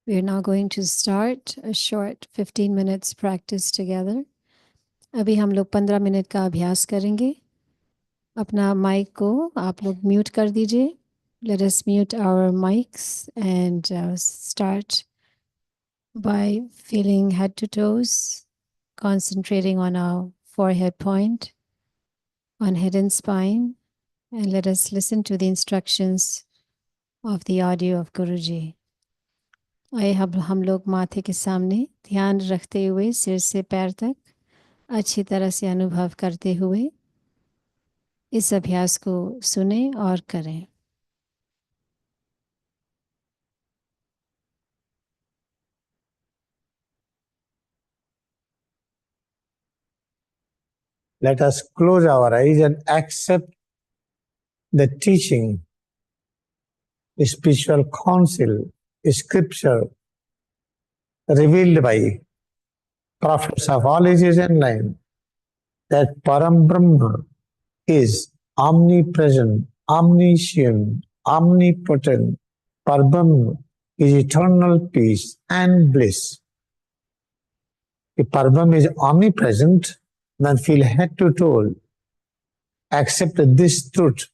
We are now going to start a short 15 minutes practice together. अभी हम लोग 15 minute का अभ्यास करेंगे. अपना माइक को आप लोग म्यूट कर दीजिए. Let us mute our mics and start by feeling head to toes, concentrating on our forehead point, on head and spine, and let us listen to the instructions of the audio of Guruji. आइए हम लोग माथे के सामने ध्यान रखते हुए सिर से पैर तक अच्छी तरह से अनुभव करते हुए इस अभ्यास को सुने और करें. Let us close our eyes and accept the teaching, spiritual counsel, scripture revealed by prophets of all ages and line, that Param Brahma is omnipresent, omniscient, omnipotent. Parbrahma is eternal peace and bliss. If Parbrahma is omnipresent, then feel head to toe. Accept this truth.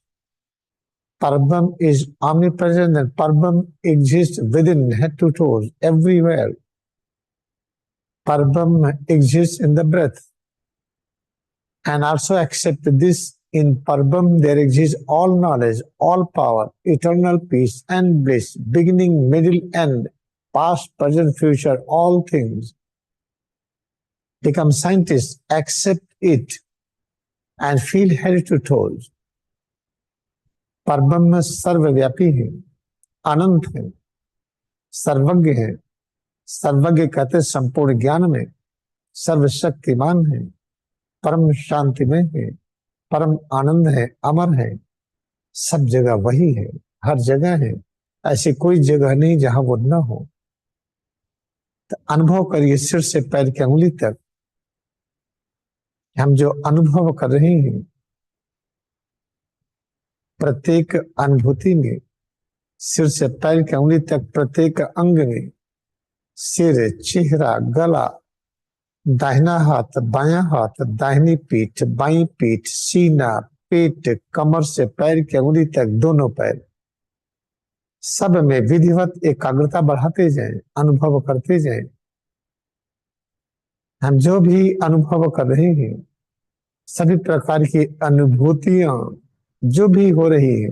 Parbrahma is omnipresent and Parbrahma exists within, head to toes, everywhere. Parbrahma exists in the breath. And also accept this, in Parbrahma there exists all knowledge, all power, eternal peace and bliss, beginning, middle, end, past, present, future, all things. Become scientists, accept it, and feel head to toes. परब्रह्म सर्वव्यापी है, अनंत है, सर्वज्ञ है. सर्वज्ञ कहते संपूर्ण ज्ञान में, सर्वशक्तिमान है, परम शांतिमय है, परम आनंद है, अमर है. सब जगह वही है, हर जगह है. ऐसी कोई जगह नहीं जहां वो न हो. तो अनुभव करिए सिर से पैर की अंगुली तक. हम जो अनुभव कर रहे हैं, प्रत्येक अनुभूति में, सिर से पैर की अंगुली तक प्रत्येक अंग में, सिर, चेहरा, गला, दाहिना हाथ, बायां हाथ, दाहिनी पीठ, बाईं पीठ, सीना, पेट, कमर से पैर की अंगुली तक दोनों पैर, सब में विधिवत एकाग्रता बढ़ाते जाएं, अनुभव करते जाएं. हम जो भी अनुभव कर रहे हैं, सभी प्रकार की अनुभूतियां जो भी हो रही है,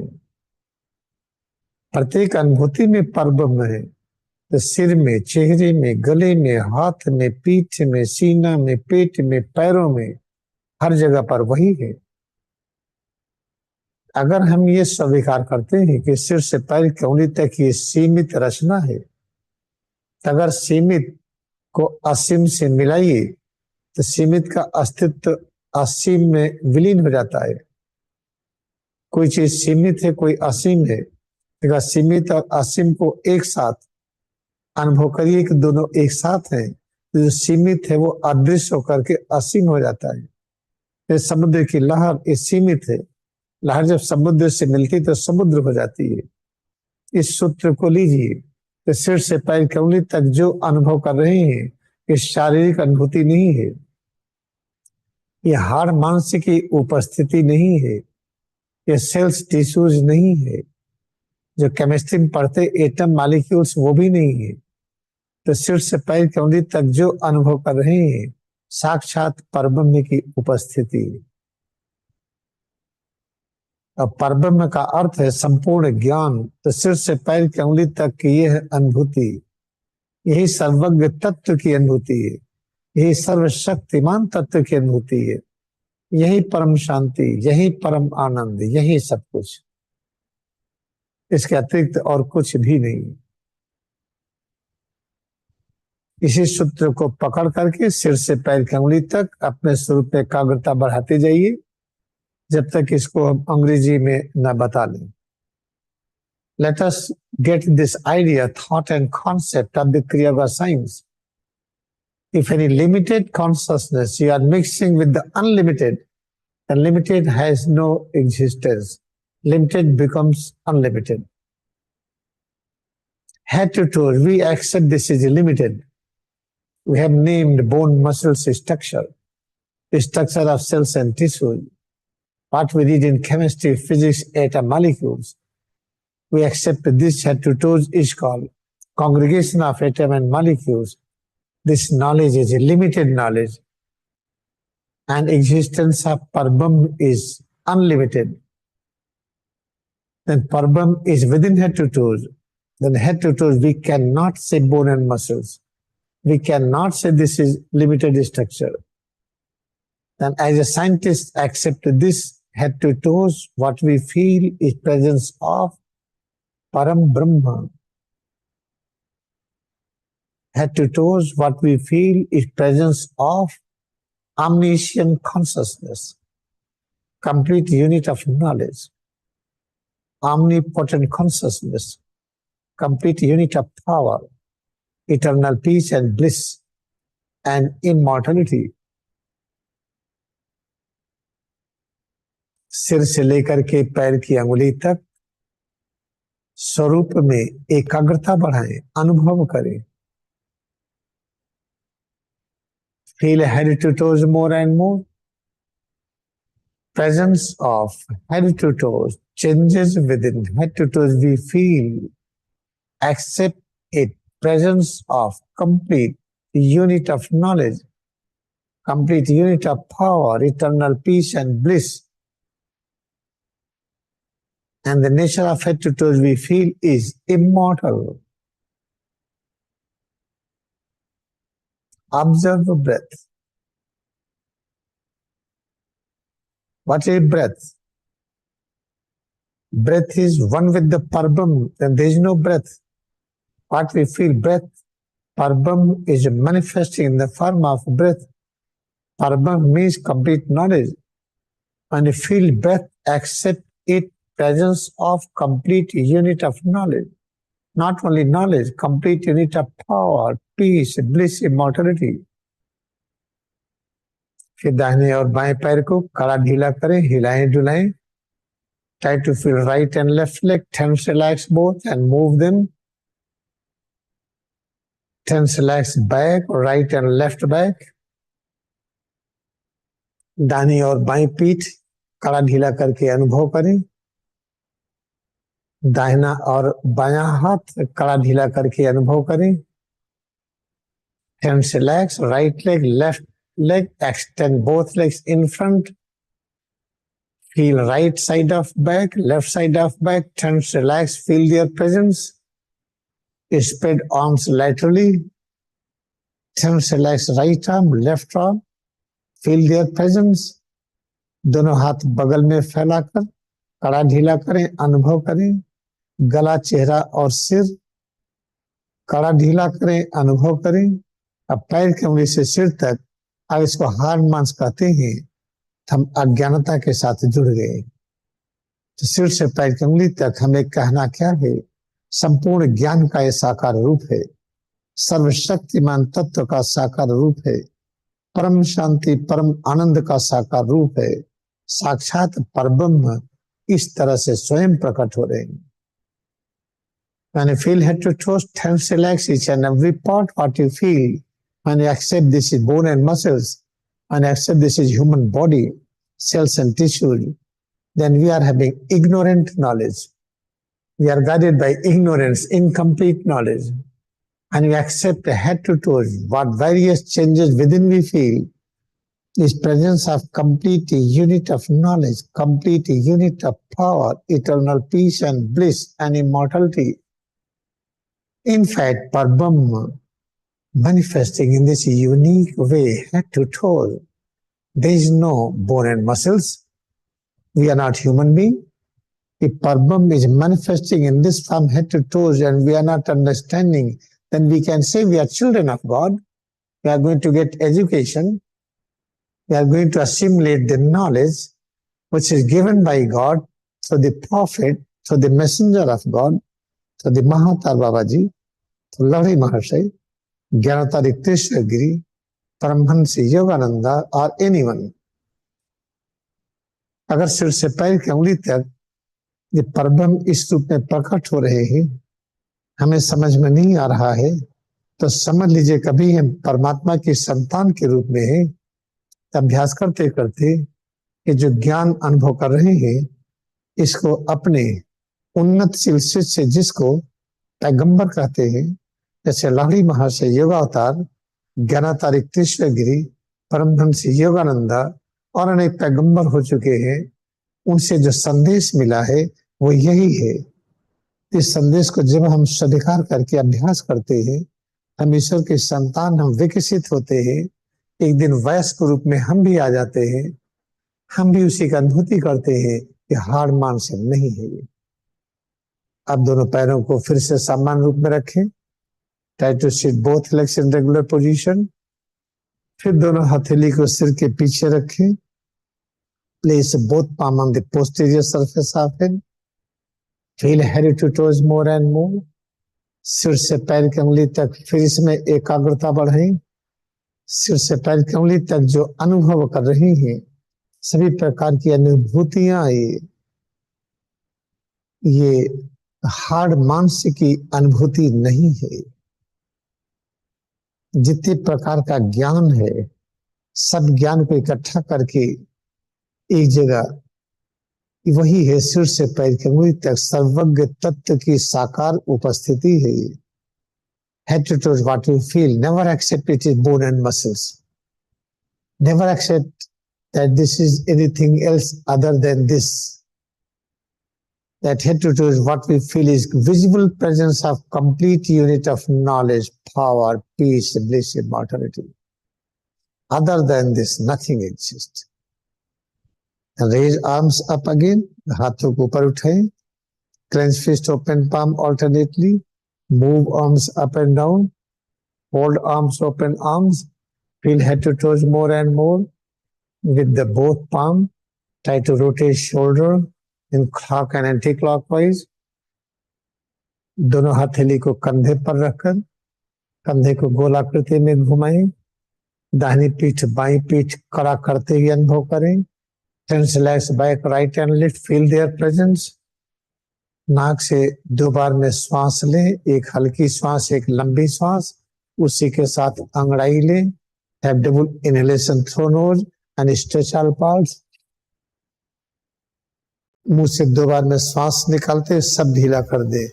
प्रत्येक अनुभूति में परब्रह्म है. तो सिर में, चेहरे में, गले में, हाथ में, पीठ में, सीना में, पेट में, पैरों में, हर जगह पर वही है. अगर हम ये स्वीकार करते हैं कि सिर से पैर की अंगुली तक ये सीमित रचना है, तो अगर सीमित को असीम से मिलाइए तो सीमित का अस्तित्व असीम में विलीन हो जाता है. कोई चीज सीमित है, कोई असीम है, लेकिन सीमित और असीम को एक साथ अनुभव करिए कि दोनों एक साथ हैं. जो सीमित है वो अदृश्य होकर के असीम हो जाता है. ये समुद्र की लहर ये सीमित है, लहर जब समुद्र से मिलती तो समुद्र हो जाती है. इस सूत्र को लीजिए. तो सिर से पैर की अंगुली तक जो अनुभव कर रहे हैं, ये शारीरिक अनुभूति नहीं है, ये हाड़ मांस की उपस्थिति नहीं है, ये सेल्स टिश्यूज नहीं है, जो केमिस्ट्री में पढ़ते एटम मॉलिक्यूल्स वो भी नहीं है. तो सिर से पैर की अंगुली तक जो अनुभव कर रहे हैं, साक्षात परब्रह्म की उपस्थिति. और परब्रह्म का अर्थ है संपूर्ण ज्ञान. तो सिर से पैर की अंगुली तक की यह अनुभूति, यही सर्वज्ञ तत्व की अनुभूति है, यही सर्वशक्तिमान तत्व की अनुभूति है, यही परम शांति, यही परम आनंद, यही सब कुछ. इसके अतिरिक्त और कुछ भी नहीं. इसी सूत्र को पकड़ करके सिर से पैर की अंगुली तक अपने स्वरूप में एकाग्रता बढ़ाते जाइए, जब तक इसको हम अंग्रेजी में न बता लें. Let us get this idea, thought and concept of the Kriyayoga science. If any limited consciousness you are mixing with the unlimited, then limited has no existence. Limited becomes unlimited. head to toes, we accept this is limited. We have named bone muscles structure, the structure of cells and tissues. What we read in chemistry, physics, atom molecules. We accept this head to toes is called congregation of atom and molecules. This knowledge is a limited knowledge, and existence of Parabram is unlimited. Then Parabram is within head to toes. Then head to toes, we cannot say bone and muscles. We cannot say this is limited structure. Then as a scientist accept this head to toes, what we feel is presence of Param Brahma. Head to toes, what we feel is presence of omniscient consciousness, complete unit of knowledge, omnipotent consciousness, complete unit of power, eternal peace and bliss, and immortality. सिर से लेकर के पैर की अंगुली तक स्वरूप में एकाग्रता बढ़ाएं, अनुभव करें. Feel head to toes more and more. Presence of head to toes changes within head to toes. We feel, accept it. Presence of complete unit of knowledge, complete unit of power, eternal peace and bliss. And the nature of head to toes we feel is immortal. Observe the breath. What is breath? Breath is one with the Parabram, then there is no breath. What we feel, breath, Parabram is manifesting in the form of breath. Parabram means complete knowledge. When you feel breath, accept it, presence of complete unit of knowledge. Not only knowledge, complete unit of power, peace, bliss, immortality. फिर दाहिने और बाएं पैर को कड़ा ढीला करें, हिलाएं डुलाएं. Try to feel right and left leg, tense, relax both and move them. Tense, relax back, right and left back. दाहिनी और बाएं पीठ कड़ा ढीला करके अनुभव करें. दाहिना और बायां हाथ कड़ा ढीला करके अनुभव करें. Tense, relax, right leg, left leg, extend both legs in front. Feel right side of back, left side of back, tense, relax, feel their presence. Spread arms laterally. Tense, relax, right arm, left arm, feel their presence. दोनों हाथ बगल में फैलाकर कड़ा ढीला करें, अनुभव करें. गला, चेहरा और सिर कड़ा ढीला करें, अनुभव करें. अब पैर की उंगली से सिर तक, अब इसको हार्ड मांस कहते हैं. हम अज्ञानता के साथ जुड़ गए. तो सिर से पैर की उंगली तक हमें कहना क्या है? संपूर्ण ज्ञान का यह साकार रूप है, सर्वशक्तिमान तत्व का साकार रूप है, परम शांति परम आनंद का साकार रूप है. साक्षात परब्रह्म इस तरह से स्वयं प्रकट हो रहे हैं. When you feel head to toes, tense, relax each and every part what you feel. When you accept this is bone and muscles, and accept this is human body, cells and tissues, then we are having ignorant knowledge. We are guided by ignorance, incomplete knowledge. And we accept the head to toes, what various changes within we feel is presence of complete unit of knowledge, complete unit of power, eternal peace and bliss and immortality. In fact, Parabram manifesting in this unique way, head to toe. There is no bone and muscles. We are not human beings. If Parabram is manifesting in this form, head to toes, and we are not understanding, then we can say we are children of God. We are going to get education. We are going to assimilate the knowledge which is given by God through the prophet, through the messenger of God, through the Mahatar Babaji, through Lahiri Mahasai, Gyanatari Krishnagiri, Paramhansi Yogananda, or anyone. अगर सिर से पैर की उंगली तक ये परब्रह्म इस रूप में प्रकट हो रहे हैं, हमें समझ में नहीं आ रहा है तो समझ लीजिए कभी हम परमात्मा की संतान के रूप में हैं। अभ्यास करते करते ये जो ज्ञान अनुभव कर रहे हैं इसको अपने उन्नतशील शिष्य जिसको पैगंबर कहते हैं, जैसे लाहड़ी महर्षि योगावतार, ज्ञानावतारी कृष्णगिरी, परमहंस योगानंदा और अनेक पैगंबर हो चुके हैं, उनसे जो संदेश मिला है वो यही है। इस संदेश को जब हम स्वीकार करके अभ्यास करते हैं, हम ईश्वर के संतान, हम विकसित होते हैं, एक दिन वयस्क रूप में हम भी आ जाते हैं, हम भी उसी का अनुभूति करते हैं कि हार मान से नहीं है ये। अब दोनों पैरों को फिर से समान रूप में रखें। Try to sit both legs in regular position. फिर दोनों हथेली को सिर के पीछे रखें। Place both palm on the posterior surface of head. Feel head to toes more and more. सिर से पैर की उंगली तक फिर इसमें एकाग्रता बढ़ाएं। सिर से पैर की उंगली तक जो अनुभव कर रही हैं सभी प्रकार की अनुभूतियां ये हार्ड मानसिक की अनुभूति नहीं है। जितने प्रकार का ज्ञान है सब ज्ञान को इकट्ठा करके एक जगह वही है। सिर से पैर की उंगली तक सर्वज्ञ तत्व की साकार उपस्थिति है। Head to toes, what you feel. Never accept it is bone and muscles. Never accept that this is anything else other than this. That head to toes, what we feel is visible presence of complete unit of knowledge, power, peace, bliss, immortality. Other than this, nothing exists. And raise arms up again. हाथों को ऊपर उठाएं. Clench fist, open palm alternately. Move arms up and down. Hold arms, open arms. Feel head to toes more and more. With the both palm, try to rotate shoulder in clock and anti-clockwise. दोनों हथेली को कंधे पर रखकर कंधे को गोलाकृति में घुमाएं। दाहिनी पीठ बाईं पीठ कड़ा करते हुए अनुभव करें। Tense legs back, right and left. Feel their presence. नाक से 2 बार में श्वास लें, एक हल्की श्वास एक लंबी श्वास, उसी के साथ अंगड़ाई लें। Have double inhalation through nose and stretch all parts. मुंह से 2 बार में श्वास निकालते सब ढीला कर दे।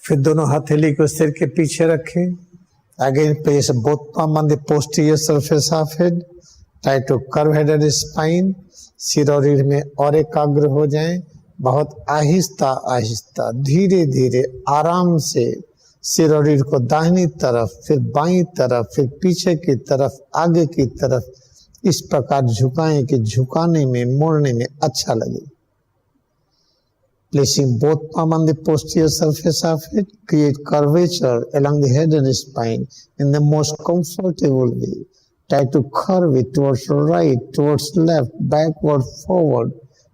फिर दोनों हथेली को सिर के पीछे रखें। Again place both palm on the posterior surface of head. Try to curve head and spine. सिर और रीढ़ में और एकाग्र हो जाएं। बहुत आहिस्ता आहिस्ता धीरे धीरे आराम से सिर और रीढ़ को दाहिनी तरफ फिर बाईं तरफ फिर पीछे की तरफ आगे की तरफ इस प्रकार झुकाएं कि झुकाने में मोड़ने में अच्छा लगे। Placing both palm on the posterior surface of it, create curvature along the head and spine in the most comfortable way. Try to curve it towards right, towards left, backward, forward,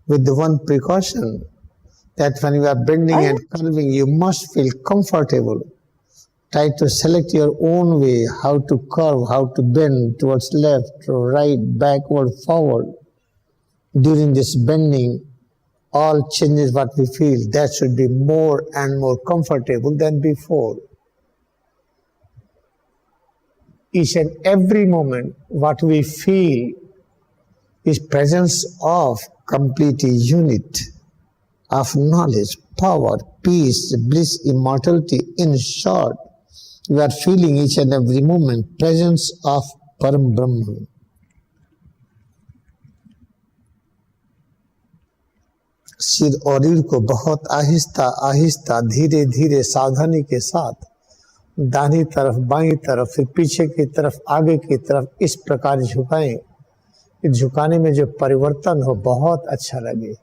with the one precaution that when you are bending and curving, you must feel comfortable. Try to select your own way, how to curve, how to bend towards left, right, backward, forward. During this bending, all changes what we feel, that should be more and more comfortable than before. Each and every moment what we feel is presence of complete unit of knowledge, power, peace, bliss, immortality. In short, we are feeling each and every moment presence of Param Brahman. सिर और रीढ़ को बहुत आहिस्ता आहिस्ता धीरे धीरे सावधानी के साथ दाहिनी तरफ बाईं तरफ फिर पीछे की तरफ आगे की तरफ इस प्रकार झुकाएं कि झुकाने में जो परिवर्तन हो बहुत अच्छा लगे।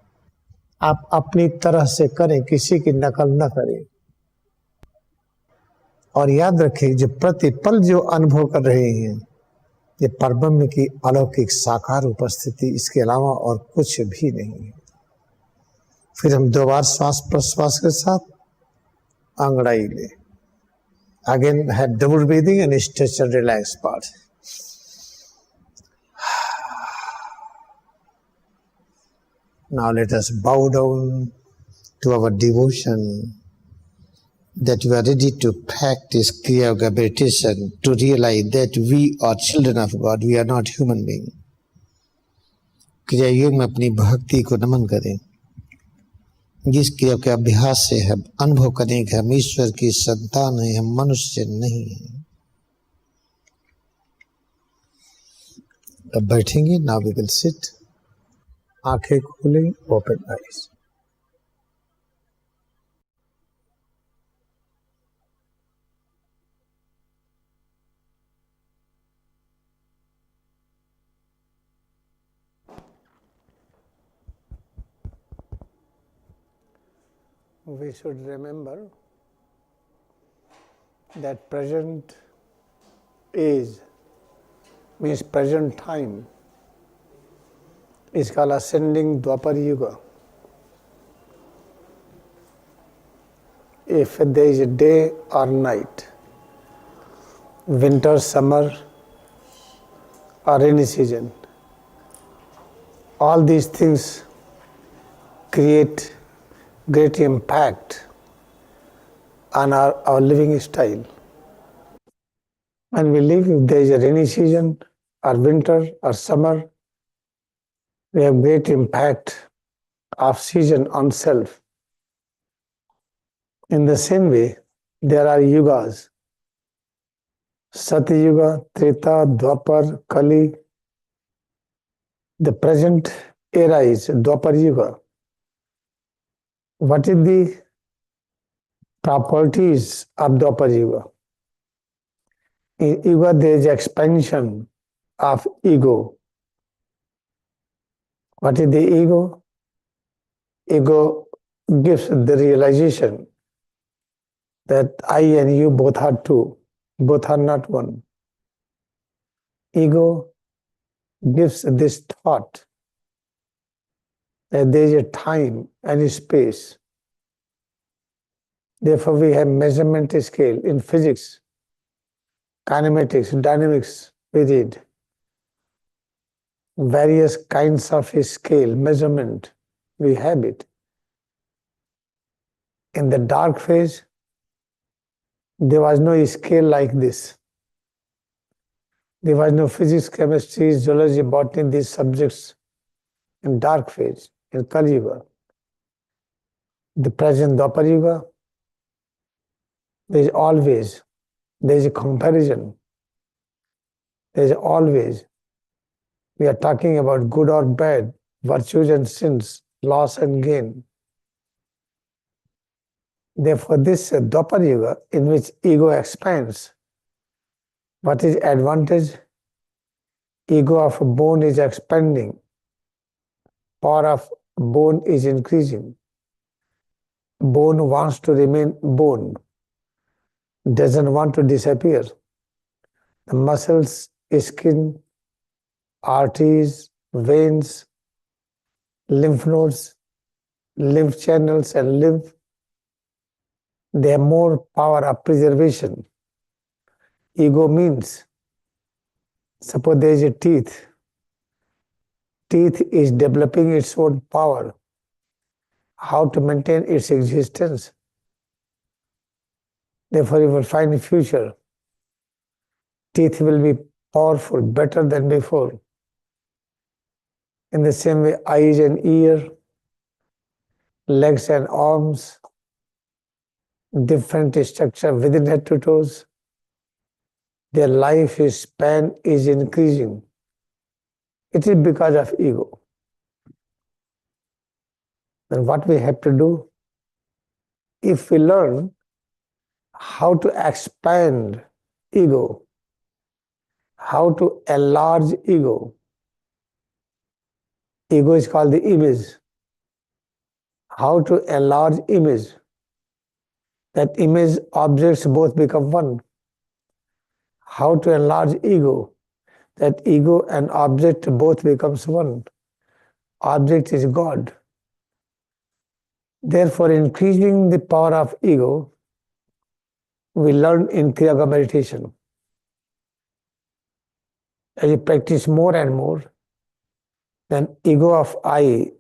आप अपनी तरह से करें, किसी की नकल न करें। और याद रखें जो प्रतिपल जो अनुभव कर रहे हैं ये परब्रह्म की अलौकिक साकार उपस्थिति, इसके अलावा और कुछ भी नहीं है। फिर हम 2 बार श्वास प्रश्वास के साथ अंगड़ाई ले। Again have double breathing and stretch and relax part. Now let us bow down to our devotion, that we are ready to practice Kriyayoga meditation, to realize that we are children of God, we are not human beings. क्रियायोग में अपनी भक्ति को नमन करें, जिस क्रिया के अभ्यास से हम अनुभव करें कि हम ईश्वर की संतान हैं, हम मनुष्य नहीं हैं। अब बैठेंगे, नाउ वी विल सिट, आंखें खोलें, open eyes. We should remember that present age means present time is called ascending Dwapar Yuga. If there is a day or night, winter, summer, or rainy season, all these things create great impact on our living style. When we live, if there is a rainy season or winter or summer, we have great impact of season on self. In the same way, there are yugas, Satya Yuga, Treta, Dwapar, Kali. The present era is Dwapar Yuga. What is the properties of Dwapar Yuga? In Yuga, there is expansion of ego. What is the ego? Ego gives the realization that I and you both are two, both are not one. Ego gives this thought that there is a time and a space. Therefore, we have measurement scale in physics, kinematics, dynamics. We read various kinds of scale, measurement. We have it. In the dark phase, there was no scale like this. There was no physics, chemistry, zoology, botany, these subjects in dark phase, in Kali Yuga. The present Dwapar Yuga, there is a comparison. There is always, we are talking about good or bad, virtues and sins, loss and gain. Therefore, this Dwapar Yuga, in which ego expands, what is advantage? Ego of a bone is expanding. Power of bone is increasing. Bone wants to remain bone, doesn't want to disappear. The muscles, skin, arteries, veins, lymph nodes, lymph channels, and lymph, they have more power of preservation. Ego means, suppose there is a teeth. Teeth is developing its own power. How to maintain its existence. Therefore, you will find in future, teeth will be powerful, better than before. In the same way, eyes and ear, legs and arms, different structure within head to toes, their life span is increasing. It is because of ego. Then what we have to do? If we learn how to expand ego, how to enlarge ego. Ego is called the image. How to enlarge image. That image objects both become one. How to enlarge ego. That ego and object both becomes one. Object is God. Therefore, increasing the power of ego, we learn in Kriyayoga meditation. As you practice more and more, then ego of I,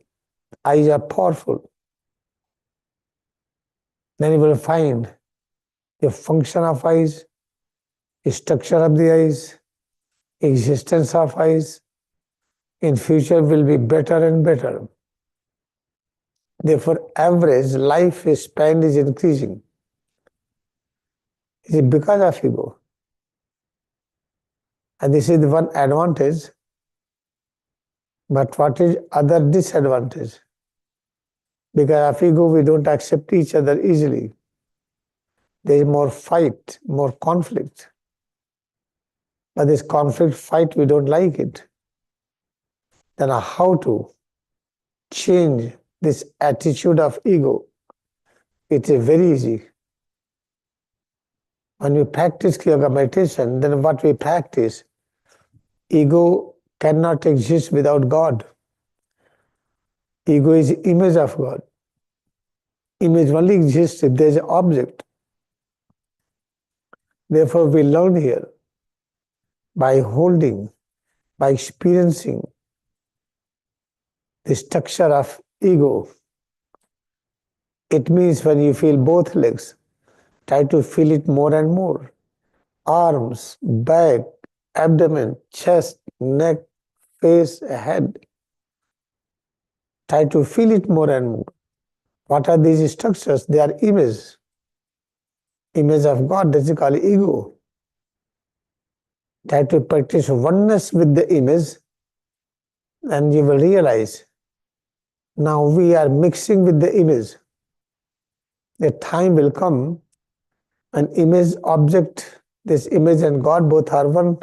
Eyes are powerful. Then you will find the function of eyes, the structure of the eyes, existence of eyes in future will be better and better. Therefore, average life span is increasing. It is because of ego. And this is the one advantage. But what is other disadvantage? Because of ego, we don't accept each other easily. There is more fight, more conflict. But this conflict, fight, we don't like it. Then how to change this attitude of ego? It is very easy. When we practice Kriyayoga meditation, then what we practice, ego cannot exist without God. Ego is the image of God. Image only exists if there is an object. Therefore, we learn here by holding, by experiencing the structure of ego. It means when you feel both legs, try to feel it more and more. Arms, back, abdomen, chest, neck, face, head. Try to feel it more and more. What are these structures? They are images. Image of God, that's called ego. Try to practice oneness with the image, and you will realize now we are mixing with the image. A time will come when image, object, this image and God both are one.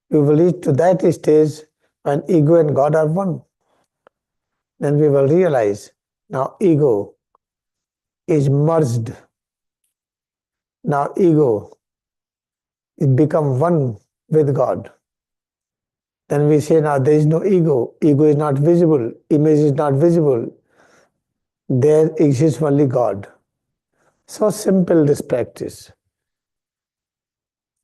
We will reach to that stage when ego and God are one. Then we will realize now ego is merged. Now ego is become one with God. Then we say now there is no ego. Ego is not visible. Image is not visible. There exists only God. So simple this practice.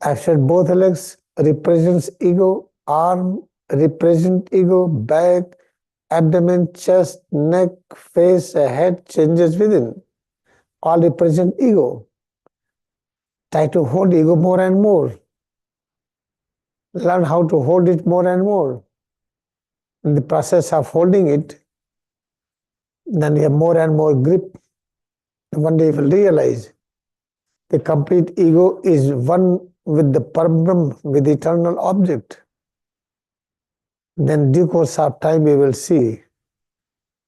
I've said both legs represents ego, arm represent ego, back, abdomen, chest, neck, face, head changes within. All represent ego. Try to hold ego more and more. Learn how to hold it more and more. In the process of holding it, then you have more and more grip. One day you will realize the complete ego is one with the Parabrahm, with the eternal object. Then due course of time we will see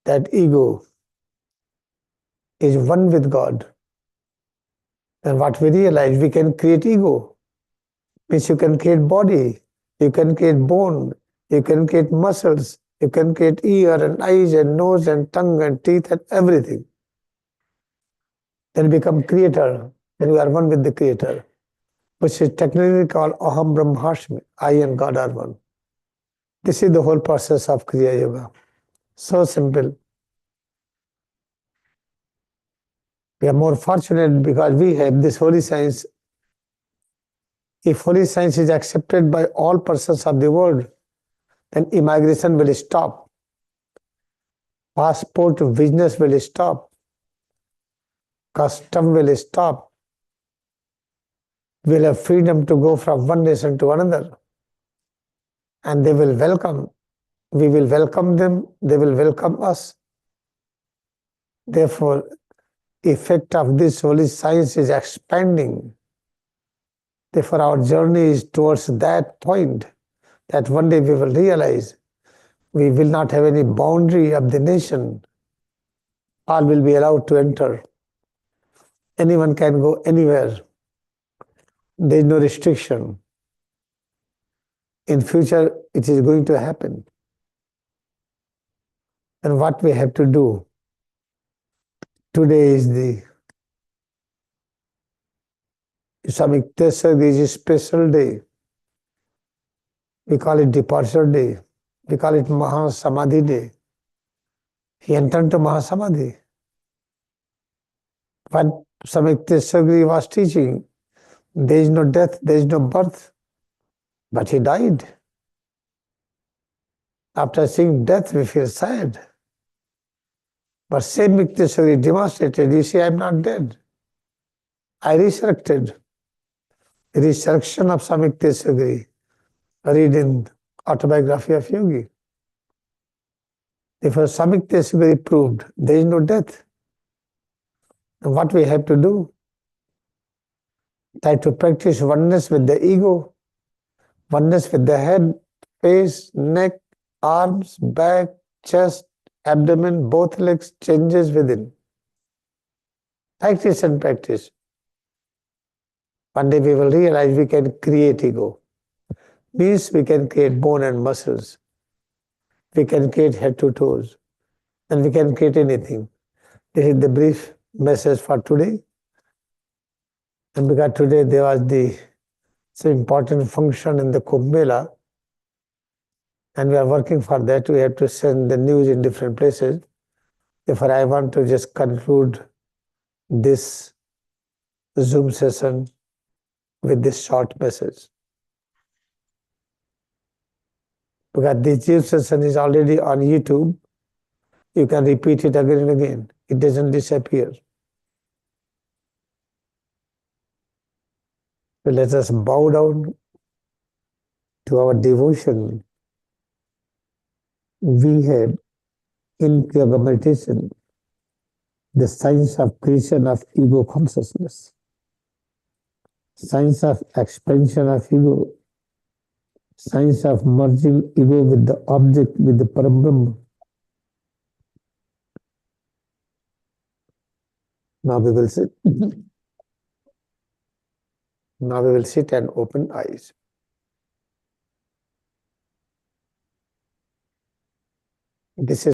that ego is one with God. And what we realize, we can create ego. Means you can create body, you can create bone, you can create muscles, you can create ear and eyes and nose and tongue and teeth and everything. Then become creator, then you are one with the creator, which is technically called Aham Brahmasmi, I and God are one. This is the whole process of Kriya Yoga. So simple. We are more fortunate because we have this holy science. If holy science is accepted by all persons of the world, then immigration will stop. Passport business will stop. Custom will stop. We'll have freedom to go from one nation to another. And they will welcome. We will welcome them. They will welcome us. Therefore, effect of this holy science is expanding. Therefore, our journey is towards that point, that one day we will realize we will not have any boundary of the nation. All will be allowed to enter. Anyone can go anywhere. There is no restriction. In future, it is going to happen. And what we have to do, today is the Swami is a special day. We call it departure day. We call it Mahasamadhi day. He entered to Mahasamadhi. What Swami was teaching, there is no death, there is no birth. But he died. After seeing death, we feel sad. But same Nityasuri demonstrated, you see, I am not dead. I resurrected. Resurrection of Swami Nityasuri. Read in Autobiography of Yogi. Therefore, Swami Nityasuri proved there is no death. And what we have to do? Try to practice oneness with the ego, oneness with the head, face, neck, arms, back, chest, abdomen, both legs, changes within. Practice and practice. One day we will realize we can create ego. Means we can create bone and muscles. We can create head to toes. And we can create anything. This is the brief message for today. And because today there was the so important function in the Kumbh Mela, and we are working for that, we have to send the news in different places. Therefore, I want to just conclude this Zoom session with this short message. Because this Zoom session is already on YouTube, you can repeat it again and again. It doesn't disappear. So let us bow down to our devotion. We have in Kriyayoga meditation the science of creation of ego consciousness, science of expansion of ego, science of merging ego with the object, with the Parabrahma. Now we will sit. Now we will sit and open eyes. This is